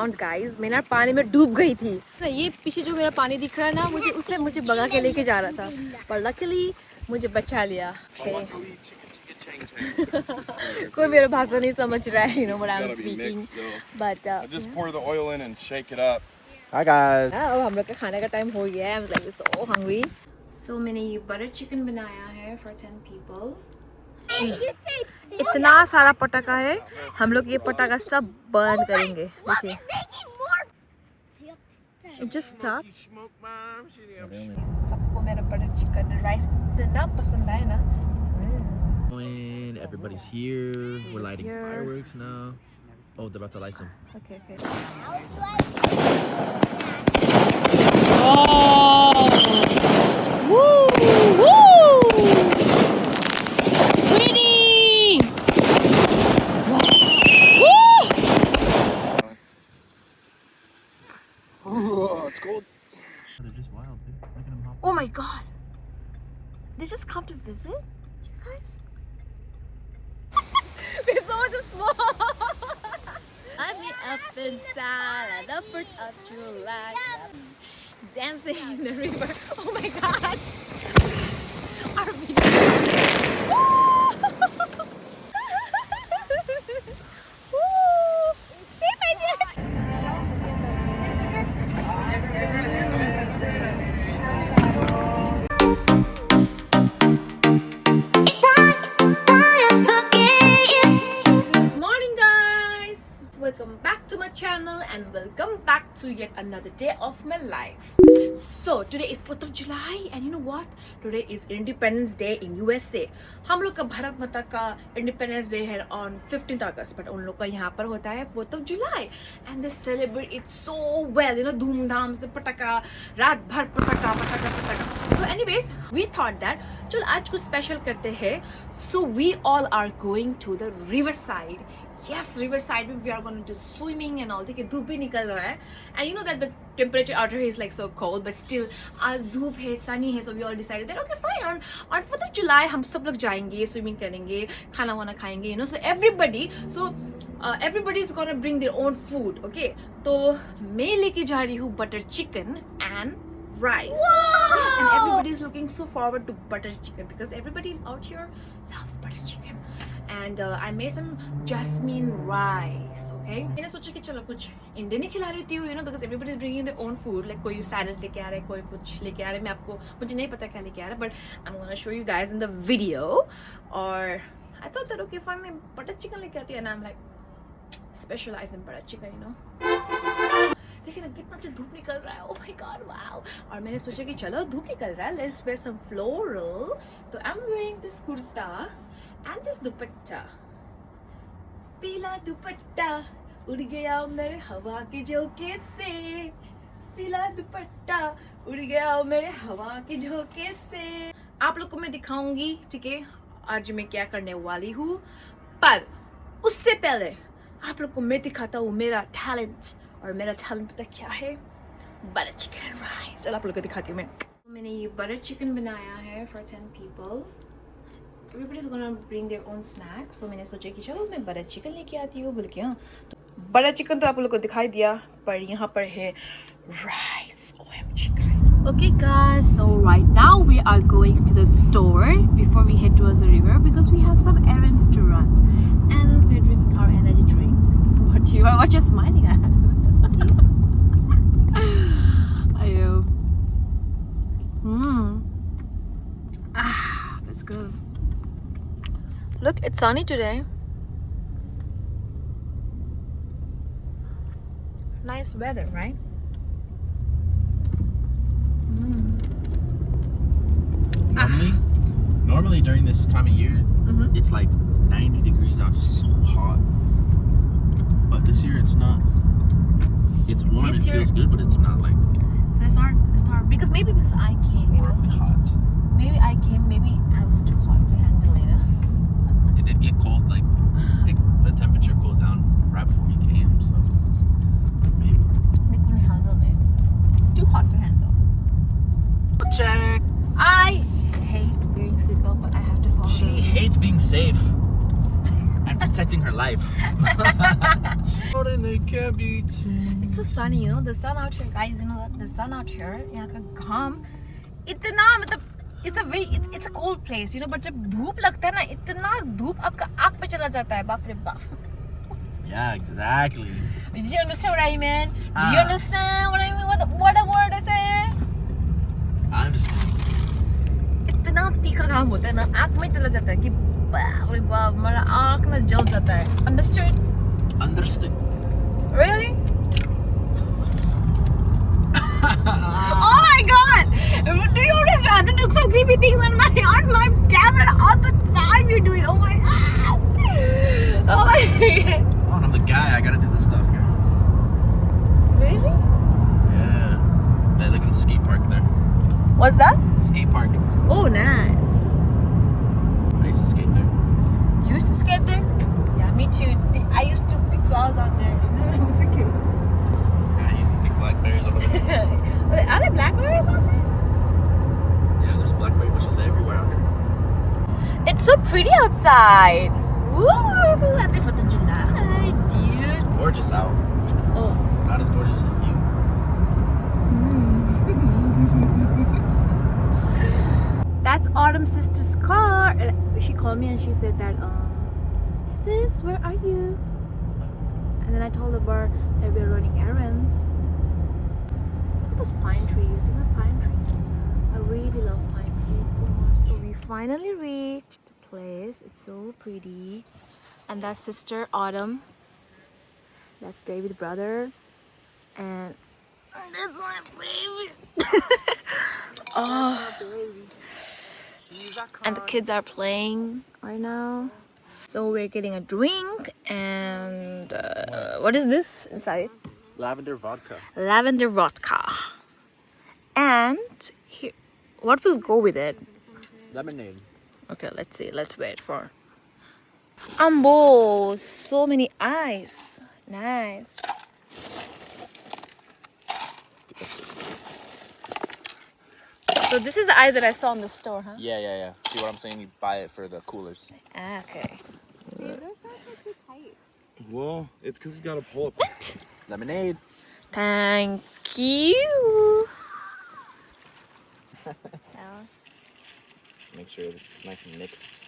drowned guys. मैं ना पानी में डूब गई थी. ये पीछे जो मेरा पानी दिख रहा है ना, उसने मुझे भगा के लेके जा रहा था. पर luckily मुझे बचा लिया. Okay. कोई मेरा भाषा नहीं समझ रहा है, you know what I'm speaking. But just pour the oil in and shake it up. Hi guys. अब हम लोग का खाने का टाइम हो गया है. I'm like so hungry. So मैंने ये बटर चिकन बनाया है for 10 people. इतना सारा पटाखा है, हम लोग ये पटाखा सब बर्न करेंगे. देखिए. Just stop. सबको मेरा बटर चिकन राइस इतना पसंद आया ना. Everybody's here. We're lighting fireworks now. Oh, they're about to light some. Okay. Oh! Woo! Woo! Pretty! Woo! Oh, it's cold. They're just wild, dude. Look at them hop. Oh my god. They just come to visit? You guys? We're so much small. I'm up inside the 4th of July. Dancing in the river. Oh my god. Our video. Welcome back to my channel and welcome back to yet another day of my life. So today is 4th of July and you know what? Today is Independence Day in USA. हम लोग का भारत माता का Independence Day है on 15th August, but उन लोग का यहाँ पर होता है 4th of July and they celebrate it so well, you know, धूमधाम से पटाखा, रात भर पटाखा. So anyways, we thought that चलो आज कुछ special करते हैं. So we all are going to the riverside. Yes, riverside we are going to do swimming and all. देखिए धूप भी निकल रहा है and you know that the temperature out here is like so cold, but still आज धूप है, sunny है, so we all decided that okay fine on 4th of July हम सब लोग जाएंगे, swimming करेंगे, खाना वाना खाएंगे, you know, so everybody is gonna bring their own food, okay? तो मैं लेके जा रही हूँ butter chicken and rice. Wow! And everybody is looking so forward to butter chicken because everybody out here loves butter chicken. And I made some jasmine rice, okay? मैंने सोचा कि चलो कुछ इंडियन ही खिला लेती हूँ, you know, because everybody is bringing their own food. Like कोई salad लेके आ रहा है, कोई कुछ लेके आ रहा है. मुझे नहीं पता क्या लेके आ रहा है, but I'm gonna show you guys in the video. Or I thought that okay, fine, मैं butter chicken लेके आती है, and I'm like specialized in butter chicken, you know. देखिए ना कितना अच्छा धूप निकल रहा है. Oh my god, wow! और मैंने सोचा कि चलो धूप निकल रहा है, let's wear some floral. तो I'm wearing this kurta and this dupatta. पीला दुपट्टा उड़ गया मेरे हवा के झोंके से. पीला दुपट्टा उड़ गया मेरे हवा के झोंके से. आप लोग को मैं दिखाऊंगी, ठीक है, आज मैं क्या करने वाली हूँ. पर उससे पहले आप लोग को मैं दिखाता हूँ मेरा टैलेंट. और मेरा टैलेंट पता क्या है? Butter chicken rice. चलो आप लोग को दिखाती हूँ मैं. मैंने ये बटर चिकन बनाया है for 10 people. Everybody is gonna bring their own snacks. So मैंने सोचा कि चलो मैं बटर चिकन लेके आती हूँ बोल के. हाँ, तो बटर चिकन तो आप लोग को दिखाई दिया, पर यहाँ पर है rice. OMG guys. Okay guys, so right now we are going to the store before we head towards the river because we have some errands to run and we're drinking our energy drink. What you smiling at? Ayo. Let's go. Look, it's sunny today. Nice weather, right? Normally during this time of year, it's like 90 degrees out, just so hot. But this year it's not. It's warm, it feels good, but it's not like. So it's not because maybe because I came, you know. Horribly hot. Maybe I came, maybe I was too hot to handle, you know. It did get cold, like the temperature cooled down right before we came, so maybe. They couldn't handle me. Too hot to handle. Check. I hate wearing seatbelt, but I have to follow. She hates being safe. I'm protecting her life. It's so sunny, you know. The sun out here, guys. You know that the sun out here. यहाँ का घाम इतना मतलब it's a cold place, you know. But जब धूप लगता है ना, इतना धूप आपका आँख पे चला जाता है, बाप रे बाप. Yeah, exactly. Did you understand what I meant? Do you understand what I mean? What a word I said? I understand. इतना तीखा घाम होता है ना, आँख में चला जाता है कि बाप रे बाप, मेरा आँख ना जल जाता है. Understood? Understood. Really? Oh my god! Do you always have to do some creepy things on my camera all the time? You do it. Oh my god! Oh my god! Oh, I'm the guy. I gotta do this stuff here. Really? Yeah. Hey, look at the skate park there. What's that? Skate park. Oh, nice. I used to skate there. You used to skate there? Yeah, me too. I used to pick flowers out there. I was a kid. Yeah, I used to pick blackberries over there. Are there blackberries out there? Yeah, there's blackberry bushes everywhere out here. It's so pretty outside. Woo! Happy 4th of July, dude. It's gorgeous out. Oh. Not as gorgeous as you. That's Autumn's sister's car. She called me and she said that, sis, where are you? And then I told her that we're running errands. Look at those pine trees. You know pine trees? I really love pine trees so much. So we finally reached the place. It's so pretty. And that's sister Autumn. That's David's brother. And that's my baby. Oh. And the kids are playing right now. So we're getting a drink and what is this inside? Lavender vodka. Lavender vodka. And here, what will go with it? Lemonade. Okay, let's see. Let's wait for. Ambo, so many eyes. Nice. So this is the ice that I saw in the store, huh? Yeah. See what I'm saying? You buy it for the coolers. Ah, okay. Well, it's because you got to pull up. What? Lemonade. Thank you. Make sure it's nice and mixed.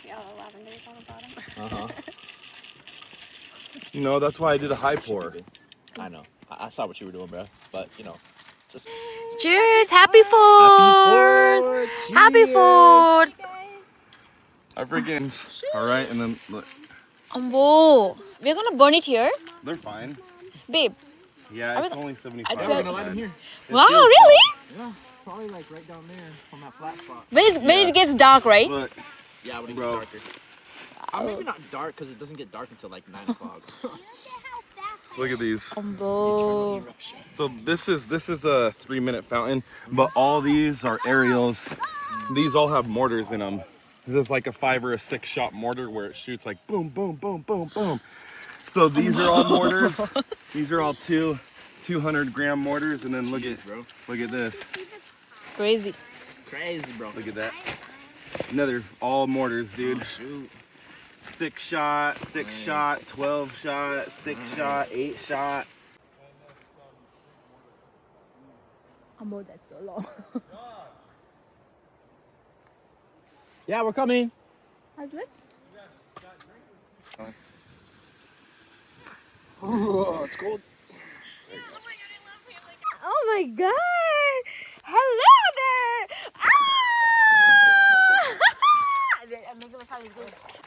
Yeah, the lavender's on the bottom. Uh-huh. No, that's why I did a high pour. I know. I saw what you were doing, bro. But, you know, just... Cheers! Happy 4th! Happy 4th! I freaking. All right, and then look, Ambo, we're gonna burn it here, they're fine. babe. Yeah, it's only 75. I tried- outside. here. Wow, really? Yeah, probably like right down there from that flat spot. When it gets dark, right? Look, Yeah, when it Bro. gets darker. Maybe not dark because it doesn't get dark until like 9 o'clock. look at these. Ambo. So this is a 3-minute fountain, but all these are aerials. These all have mortars in them. This is like a 5 or a 6 shot mortar where it shoots like boom, boom, boom, boom, boom. So these are all mortars. These are all 200-gram mortars, and then look at this. Crazy. Crazy, bro. Look at that. Another all mortars, dude. Shoot. 6 shot, 6 shot, 12 shot, 6 shot, 8 shot. Ambo, that's so long. Yeah, we're coming. How's it? Oh, it's cold. Oh my god! Hello there!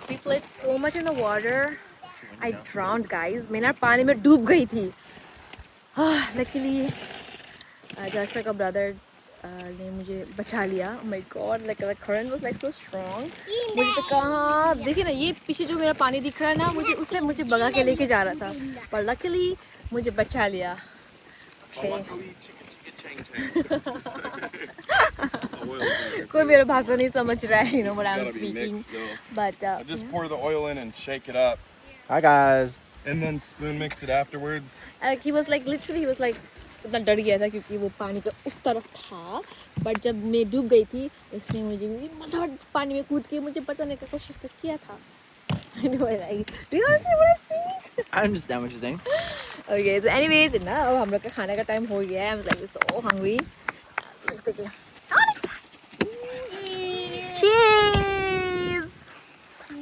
We played so much in the water. I drowned, guys. मैं ना पानी में डूब गई थी. Luckily, Joshua का brother ने मुझे बचा लिया. Oh my god! Like the current was like so strong. मुझे तो कहाँ देखिए ना ये पीछे जो मेरा पानी दिख रहा है ना मुझे मुझे भगा के लेके जा रहा था. पर luckily मुझे बचा लिया. Okay. कोई मेरा भाषा नहीं समझ रहा है, you know what I'm speaking. But I just pour the oil in and shake it up, Hi, guys. and then spoon mix it afterwards. he was like literally he was like इतना डर गया था क्योंकि वो पानी का उस तरफ था. बट जब मैं डूब गई थी उसने मुझे मतलब पानी में कूद के मुझे बचाने का कोशिश तो किया था. I know, like, do you understand what I'm saying? I understand what you're saying. Okay, so anyways, now हम लोग का खाने का time हो गया है. I'm like so hungry. Let's take it. Onyx. Cheers.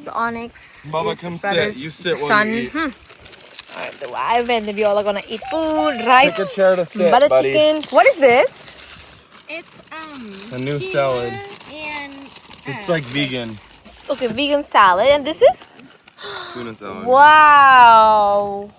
So Onyx Baba, is come sit. brother's You sit while son. you eat. Alright, the wife, and then we all are gonna eat food, rice, Pick a chair to sit, butter buddy. chicken. What is this? It's A new salad. and It's like vegan Okay, vegan salad, and this is tuna salad. wow.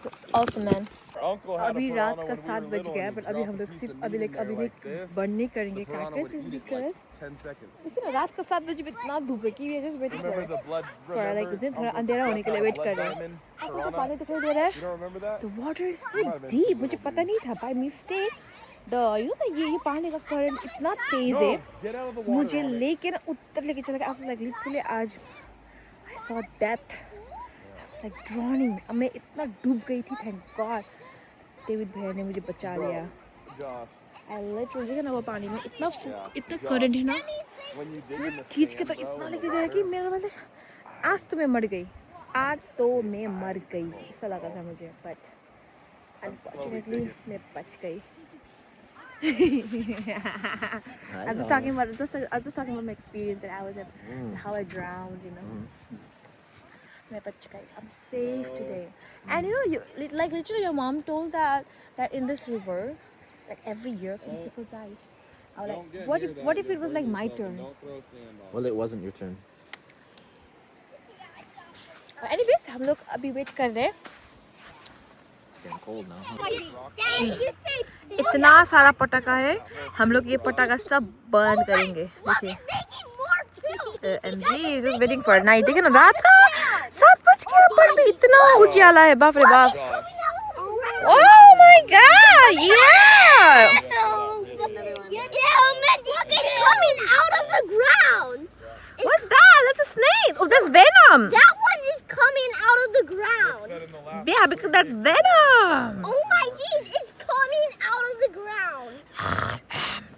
Looks awesome, man. Our uncle had a अभी piranha रात का when we 7 were बज little गया and but he'd अभी drop हम a लोग piece सिर्फ of अभी meat लाइक in there अभी like लाइक this. बर्न नहीं The करेंगे piranha crackers would is eat it because like 10 seconds. देखिए ना रात का 7 बजे भी इतना धूप है कि we just waiting Remember the blood? For like Remember? दिन थोड़ा Uncle अंधेरा Jeff होने के लिए had a वेट blood कर रहे हैं diamond आपको तो piranha? पानी दिखाई दे रहा है You don't remember that? The water is Might so have been deep too मुझे little पता for you. नहीं था by mistake the you know ये पानी का करंट इतना तेज No, है get out of the water. मुझे Onyx. लेके ना उत्तर लेके चला गया आई वाज लाइक लिटरली आज I saw death I was like drowning मैं इतना डूब गई थी थैंक गॉड डेविड भैया ने मुझे बचा लिया Josh, आई लिटरली ना वो पानी में इतना Yeah, इतना Josh. करंट है ना when you dig in the खींच के तो sand, bro, इतना in लेके the गया कि water, मेरा मतलब आज तो मैं मर गई आज तो मैं मर गई ऐसा लगा था मुझे बट अनफॉर्चुनेटली मैं बच गई I was just talking about I was just talking about my experience that I was at how I drowned, you know. मैं बच गई. I'm safe today. And you know, like literally, your mom told that in this river, like every year, some people dies. I was don't like, get what near if that, what if you'll it was burn like my yourself, turn? and don't throw sand on Well, it wasn't your turn. Anyways, हम लोग अभी wait कर रहे हैं. It's getting cold now. Huh? इतना सारा पटाखा है. हम लोग ये पटाखा सब बर्न करेंगे. देखिए. And he is just waiting for night. देखिए ना रात का 7 बज गया पर भी इतना उजाला है बाप रे बाप. Oh my god! Yeah! Look, it's coming out of the ground. What's that? That's a snake. Oh, that's venom. That one is coming out of the ground. Set in the lap. Yeah, because that's venom. Oh my jeez, it's coming out of the ground.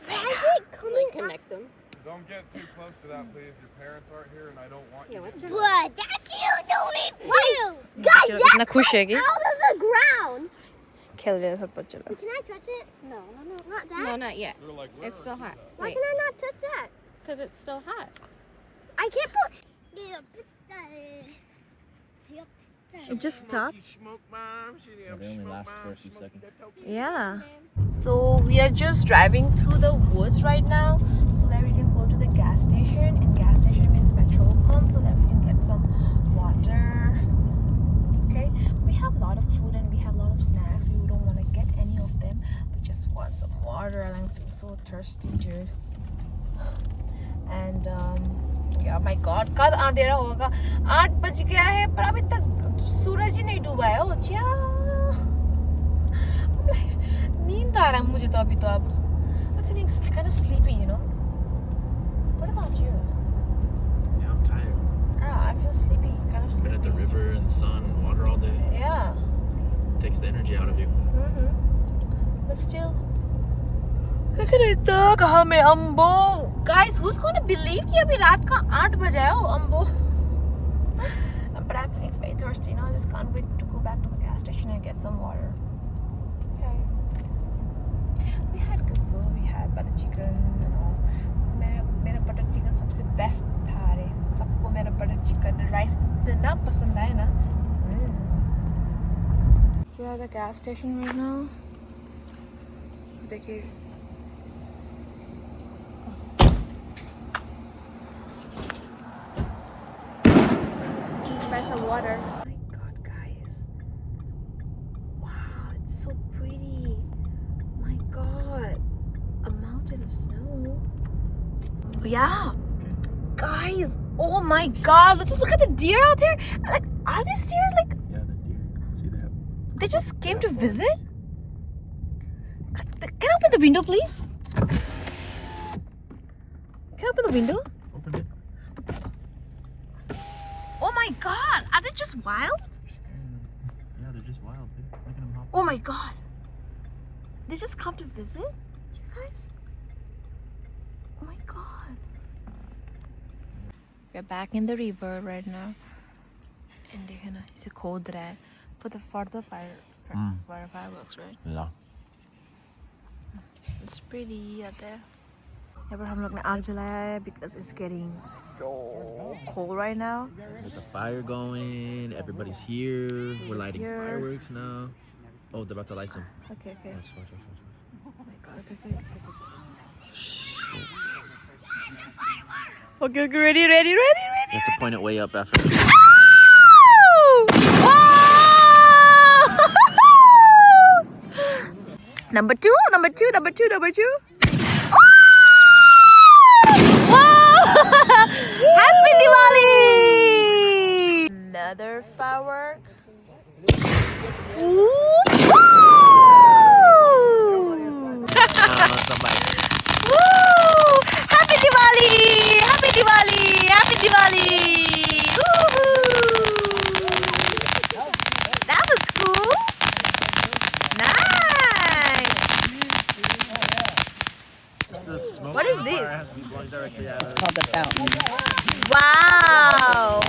Why is it coming connect them? Don't get too close to that, please. Your parents aren't here, and I don't want you to. But that's you doing too. Guys, इतना that's खुश है कि out of the ground. खेल रहे हैं सब बच्चे लोग. Can I touch it? No, not that. No, not yet. You're like, It's still hot. Why Wait, can I not touch that? because it's still hot. I can't put. It just stopped. Yeah, they only last for a few seconds. Yeah. So we are just driving through the woods right now, so that we can go to the gas station. And gas station means petrol pump, so that we can get some water. Okay. We have a lot of food and we have a lot of snacks. We don't want to get any of them. We just want some water, and I'm feeling so thirsty, dude. And yeah, my God, कब अंधेरा होगा? 8 बज गया है, पर अभी तक सूरज ही नहीं डूबा है. Oh, नींद आ रहा है मुझे तो अभी तो अब. I'm feeling kind of sleepy, you know. What about you? Yeah, I'm tired. Yeah, I feel sleepy, kind of Been at the sleepy. river and sun and water all day. Yeah. Takes the energy out of you. But still. Look at it, कहाँ में अम्बो. Guys, who's going to believe कि अभी रात का 8 बजे है वो अम्बो. But I'm feeling very thirsty now. I just can't wait to go back to the gas station and get some water. Okay. We had good food. We had butter chicken and all. मेरा butter chicken सबसे best था रे. सबको मेरा butter chicken rice इतना पसंद आया ना. We are at the gas station right now. देखिए. Buy some water. Oh my God, guys! Wow, it's so pretty. My God, a mountain of snow. Yeah, guys. Oh my God! Let's just look at the deer out there. Like, are these deer like Yeah, the deer. See that? they just came to visit? Can I open the window, please? Can I open the window? Open it. Oh my God! Are they just wild? Yeah, they're just wild, dude. Look at them hop. Oh my God! They just come to visit, you guys? Oh my God! We're back in the river right now. And it's a cold there for the fireworks, right? Yeah. It's pretty out there. यहाँ पर हम लोग ने आग जलाया है because it's getting so cold right now. There's a fire going. Everybody's here. We're lighting here. fireworks now. Oh, they're about to light some. Okay, okay. Watch. Oh my god, okay. Okay, ready. You have to point it way up after. Number two. Happy Diwali! Another firework. Somebody. Woo! Happy Diwali! Woohoo! That was cool. Nice. The smoke What is from the fire this? has to be blowing directly at us. Called the fountain. Wow!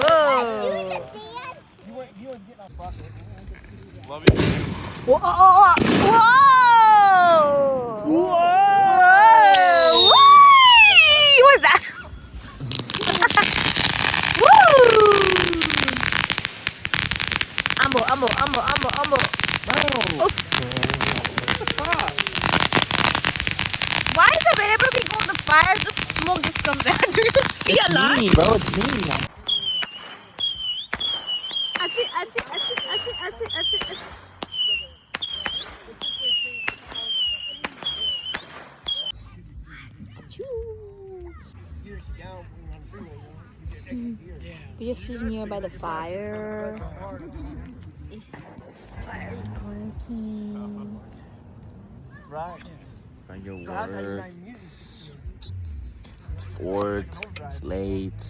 Whoa! Love you. Whoa! What is that? Woo! Ambo. Oh. Why is it whenever we go on the fire, the smoke just comes out? Do you see a lot? Me, bro. It's me. We just sitting here by the fire. Fire working. Find your works. Fort. It's late.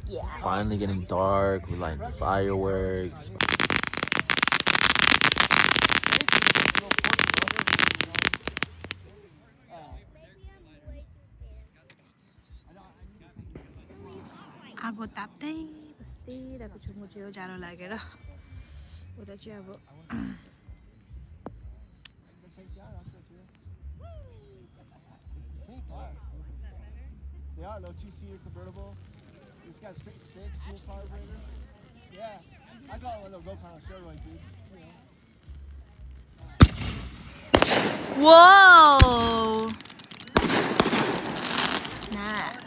Yes. Finally getting dark. We're lighting fireworks. आगो ताप्दै बस्दिरहेको छु म चाहिँ जाडो लागेर उता चाहिँ अब They are though, 2-seater convertible. It's got a straight 6 full carburetor. Yeah, I call it one of those go-kart on steroids, dude. You know. Whoa! Nice.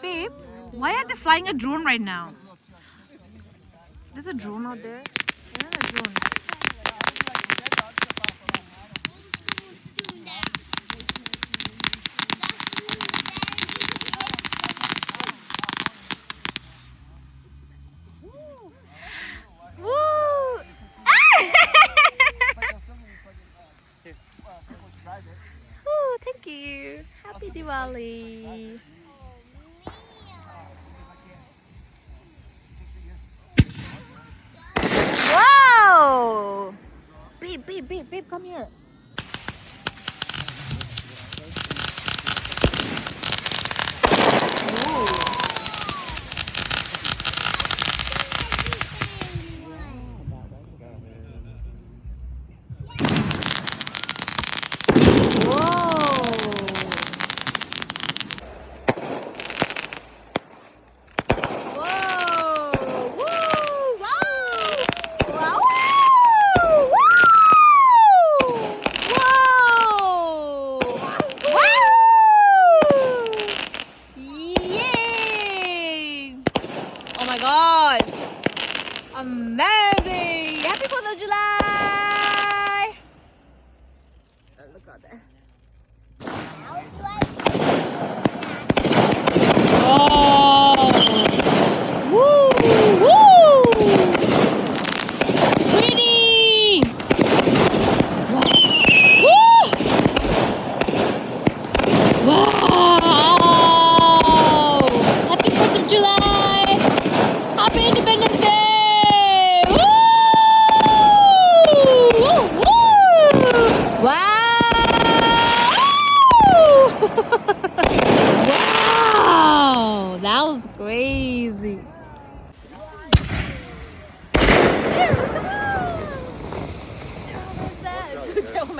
Babe, why are they flying a drone right now? There's a drone out there. Where is a drone? Woo! Oh, thank you. Happy Diwali. Wow! Babe, come here.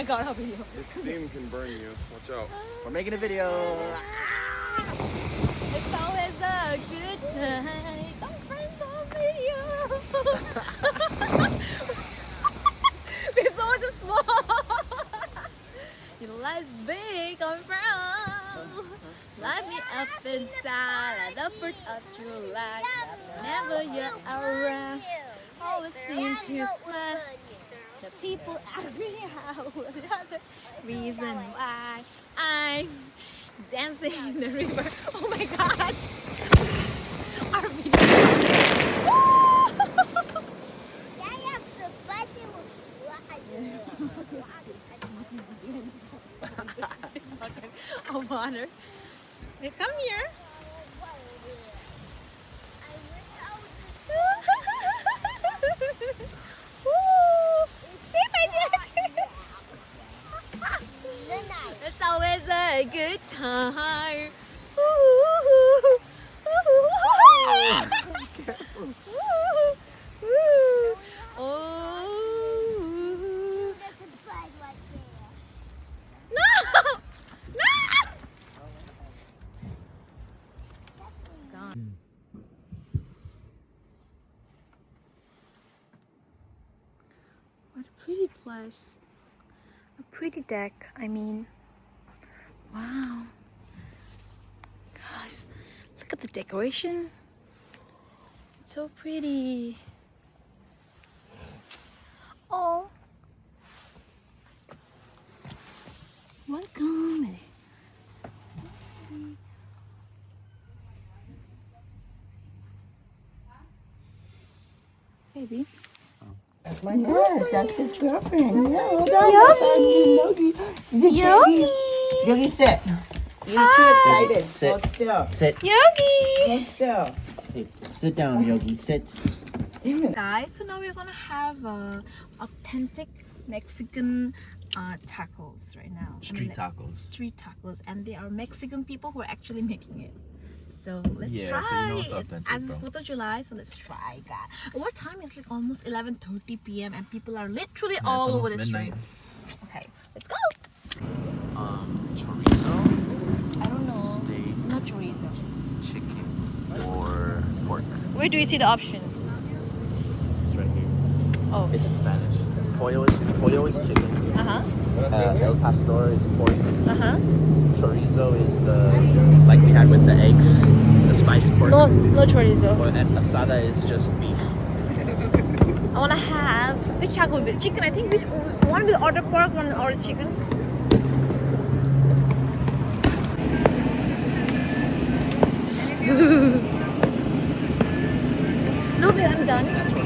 god, how video. The steam can burn you. Watch out. We're making a video. It's always a good time. Don't friends on video. We're so much small. Your life's big, coming from. Light me up inside, like the first of July. Whenever you're around, always seem to smile. The people ask me how, another reason why I'm dancing in the river. Oh my god! Our video. Of water. Hey, come here. It's always a good time. What a pretty place. A pretty deck, I mean. Wow. Guys, look at the decoration. It's so pretty. Oh. Welcome. Baby. That's my nurse. That's his girlfriend. Yeah, Yogi. Yogi. Yogi, sit. You're too excited. Sit. Hold still. Sit. Yogi. Hold still. Sit down, Yogi. Sit. Guys, so now we're gonna have authentic Mexican tacos right now. Street tacos. Street tacos, and they are Mexican people who are actually making it. So let's Yeah, try. so you know it's authentic, As it's bro. 4th of July, so let's try, guys. What time is like almost 11:30 p.m. and people are literally Yeah, it's all over almost the street. midnight. Okay, let's go. Chorizo, I don't know. steak, Not chorizo. chicken, or pork. Where do you see the option? It's right here. Oh. It's in Spanish. Pollo is chicken. Uh-huh. El pastor is pork. Uh-huh. Chorizo is the, like we had with the eggs, the spiced pork. No chorizo. And asada is just beef. I wanna have which taco with chicken. I think one with order pork, one with order chicken. No, babe, I'm done. That's what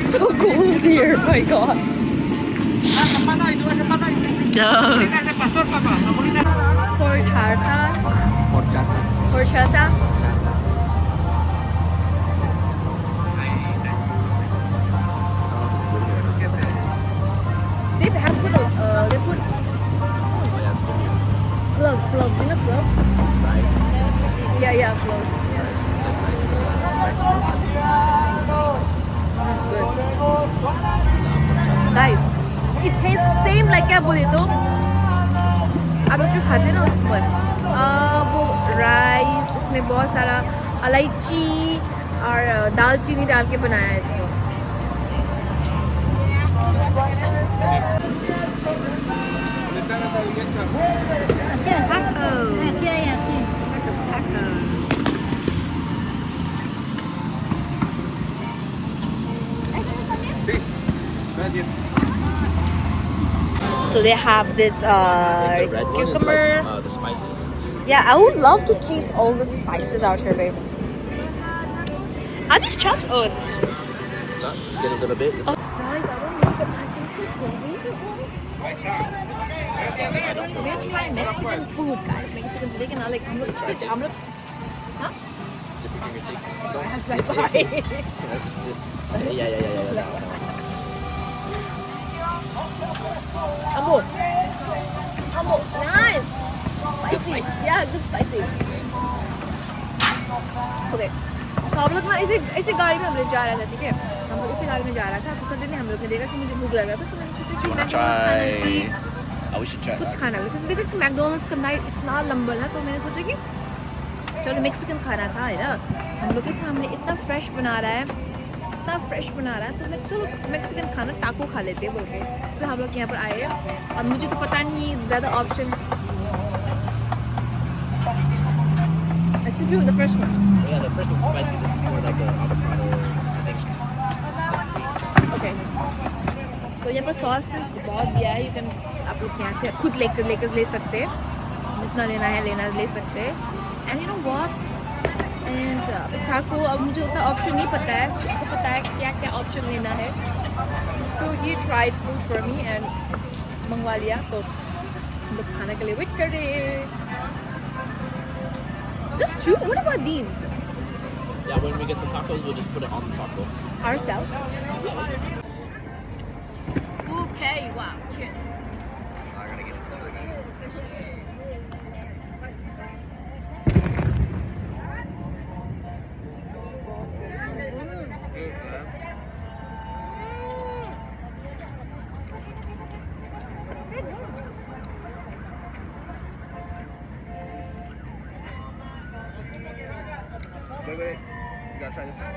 So cold here, my god. Horchata. They have put they put Oh yeah, it's good here. gloves, you know gloves? It's rice. Yeah, gloves. It's like rice Good. Guys, it tastes same like क्या बोले तो आप लोग जो खाते हैं ना उसके ऊपर वो राइस इसमें बहुत सारा इलायची और दालचीनी डाल के बनाया है इसको. So they have this The red one is cucumber. like the spices. Yeah, I would love to taste all the spices out here, babe. Are these chopped? Oh, Get a little bit. guys, I don't know, but I think so cool. So we're trying Mexican food, guys. Mexican food. Like, huh? Don't sit. Sorry. Yeah. That one. Amo. Nice. Spicy. Yeah, good spicy. Okay. तो हम लोग ना इसी गाड़ी में हम लोग जा रहे थे, ठीक है? हम लोग इसी गाड़ी में जा रहा था, तो सडनली हम लोग ने देखा कि मुझे भूख लग रहा था, तो मैंने सोचा कि मैकडॉनल्ड्स खाना कि Oh, we should try कुछ that. खाना है। तो देखा कि मैकडॉनल्ड्स का नाइट इतना लंबा था, तो मैंने सोचा कि चलो मेक्सिकन खाना था, है ना? हम लोग के सामने इतना फ्रेश बना रहा है, तो मैं चलो मेक्सिकन खाना टाको खा लेते हैं बोल के। तो हम लोग यहाँ पर आए और मुझे तो पता नहीं ज़्यादा option. Let's review the first one. Yeah, the first one's spicy. This is more like a avocado, I think. Okay. So यहाँ पर सॉसेस बहुत दिया है, you can आप लोग यहाँ से खुद लेकर ले सकते हैं, जितना लेना है ले सकते हैं। And you know what? And टाको, अब मुझे उतना ऑप्शन नहीं पता है, उसको पता है क्या ऑप्शन लेना है। तो he tried food for me and मंगवा लिया, तो हम लोग खाने के लिए वेट कर रहे हैं। Just two? What about these? Yeah, when we get the tacos, we'll just put it on the taco. Ourselves? Okay, wow, cheers. I gotta get it. Wait. You gotta try this one.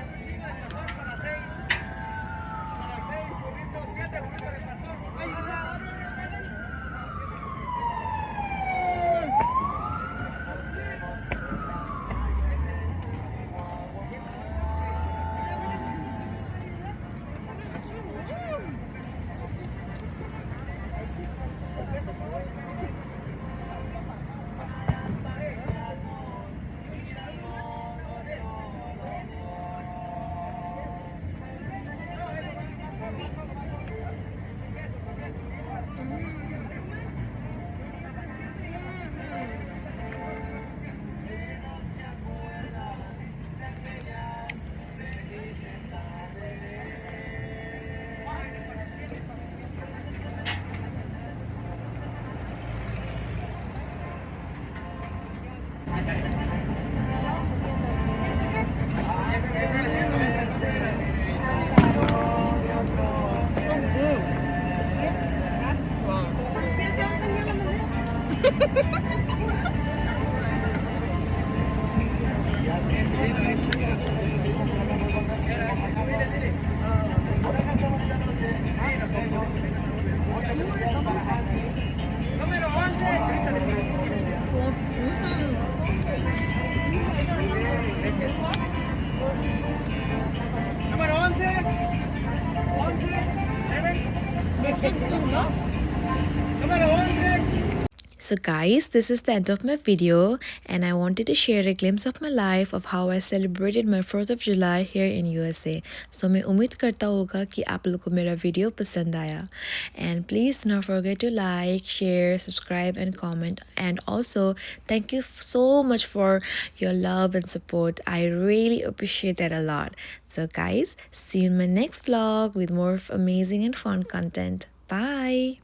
So guys, this is the end of my video and I wanted to share a glimpse of my life of how I celebrated my 4th of July here in USA. So मैं उम्मीद करता होगा कि आप लोगों को मेरा video पसंद आया. And please do not forget to like, share, subscribe and comment. And also thank you so much for your love and support. I really appreciate that a lot. So guys, see you in my next vlog with more amazing and fun content. Bye!